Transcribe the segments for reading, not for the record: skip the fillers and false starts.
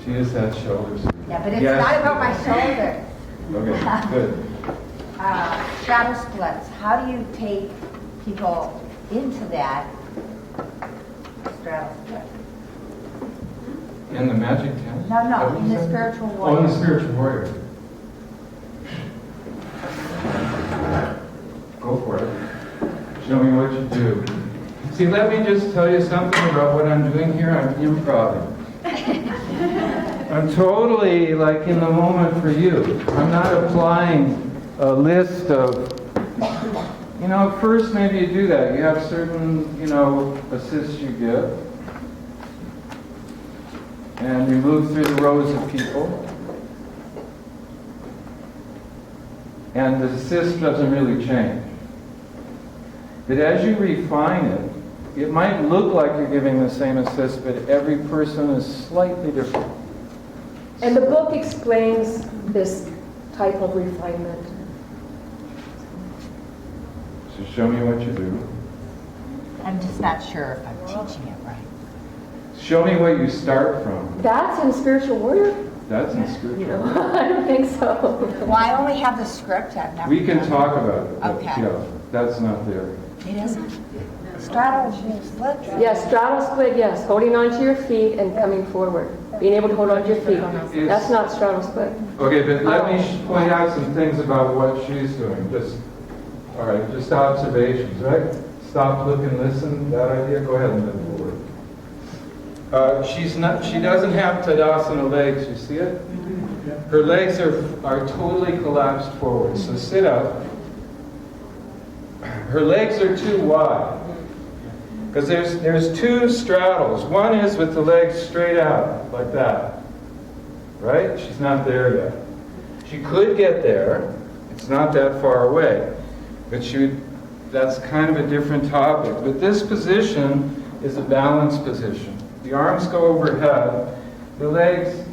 She is that shoulder sweep. Yeah, but it's not about my shoulder. Okay, good. Straddle splits. How do you take people into that straddle split? In the magic tent? No, in the spiritual warrior. Oh, in the spiritual warrior. Go for it. Show me what you do. See, let me just tell you something about what I'm doing here. I'm improvising. I'm totally like in the moment for you. I'm not applying a list of, first maybe you do that. You have certain, assists you give. And you move through the rows of people. And the assist doesn't really change. But as you refine it, it might look like you're giving the same assist, but every person is slightly different. And the book explains this type of refinement. So show me what you do. I'm just not sure if I'm teaching it right. Show me what you start from. That's in Spiritual Warrior? That's in spiritual. I don't think so. Well, I only have the script. I've never We can done talk about it. But Okay. yeah, that's not there. It isn't? Straddle split? Yes, straddle split, yes. Holding onto your feet and coming forward. Being able to hold onto your feet. That's not straddle split. Okay, but let me point out some things about what she's doing. Just observations, right? Stop, look, and listen. That idea. Go ahead and move forward. She doesn't have Tadasana legs. You see it? Her legs are totally collapsed forward. So sit up. Her legs are too wide. Because there's two straddles. One is with the legs straight out, like that. Right? She's not there yet. She could get there. It's not that far away. But that's kind of a different topic. But this position is a balanced position. The arms go overhead. The legs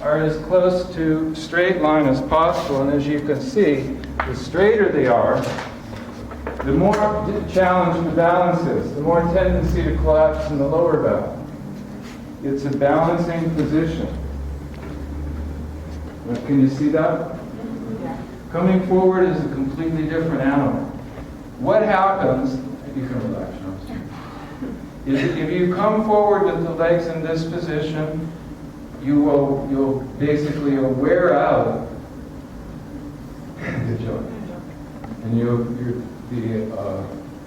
are as close to straight line as possible. And as you can see, the straighter they are, the more challenge the balance is, the more tendency to collapse in the lower back. It's a balancing position. Can you see that? Yeah. Coming forward is a completely different animal. What happens, you can relax now, is if you come forward with the legs in this position, you'll basically wear out. Good job. And you'll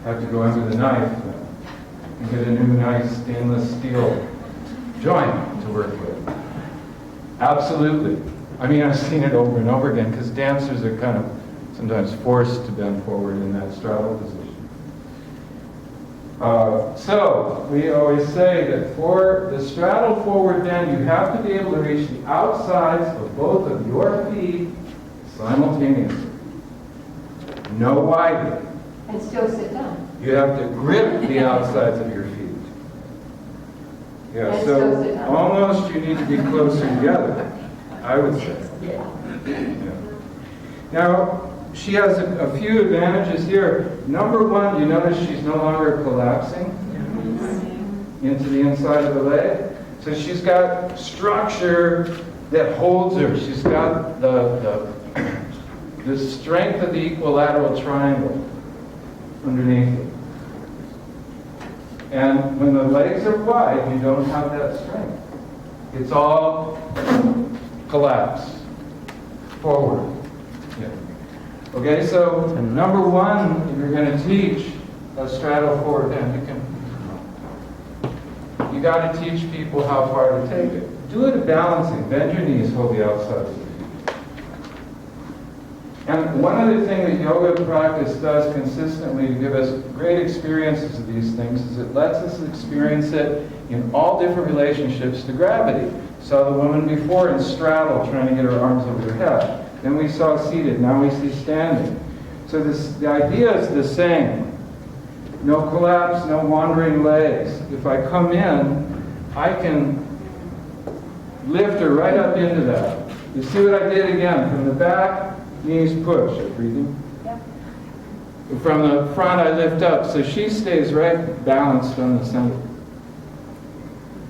have to go under the knife and get a new nice stainless steel joint to work with. Absolutely. I mean, I've seen it over and over again because dancers are kind of sometimes forced to bend forward in that straddle position. So we always say that for the straddle forward bend, you have to be able to reach the outsides of both of your feet simultaneously. No widening. And still sit down. You have to grip the outsides of your feet. Yeah, And still sit so down. almost you need to be closer together, I would say. Yeah. Now, she has a few advantages here. Number one, you notice she's no longer collapsing into the inside of the leg. So she's got structure that holds her. She's got the strength of the equilateral triangle underneath it. And when the legs are wide, you don't have that strength. It's all collapse forward. Yeah. Okay, so number one, if you're going to teach a straddle forward bend, you got to teach people how far to take it. Do it balancing. Bend your knees, hold the outside of your feet. And one other thing that yoga practice does consistently to give us great experiences of these things is it lets us experience it in all different relationships to gravity. Saw the woman before in straddle trying to get her arms over her head. Then we saw seated, now we see standing. So the idea is the same. No collapse, no wandering legs. If I come in, I can lift her right up into that. You see what I did again? From the back, knees push. Are you breathing? Yeah. From the front, I lift up. So she stays right balanced on the center.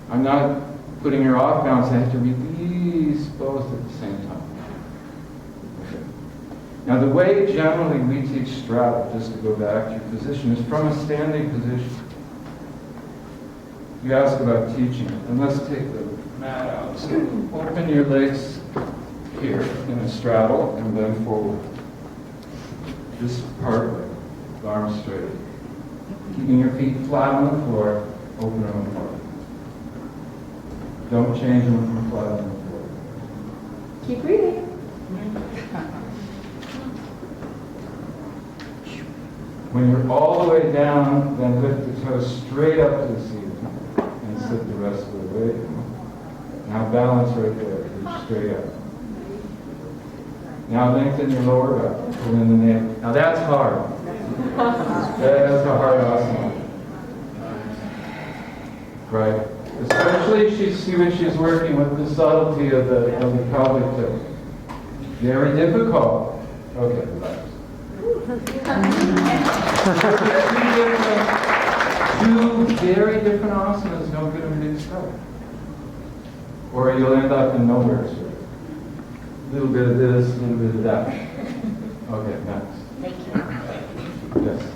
I'm not putting her off balance, I have to release both at the same time. Okay. Now the way generally we teach straddle, just to go back to your position, is from a standing position. You ask about teaching it, and let's take the mat out. So open your legs here in a straddle and bend forward. Just partway, arms straight. Keeping your feet flat on the floor, open them apart. Don't change them from flat on the floor. Keep breathing. When you're all the way down, then lift the toes straight up to the ceiling and sit the rest of the way. Now balance right there, reach straight up. Now lengthen your lower back, pull in the navel. Now that's hard. That's a hard asana. Right? Especially when she's working with the subtlety of the pelvic tilt. Very difficult. Okay, relax. Two very different asanas, no good in being stuck. Or you'll end up in nowhere. So a little bit of this, a little bit of that. Okay, next. Thank you. Yes.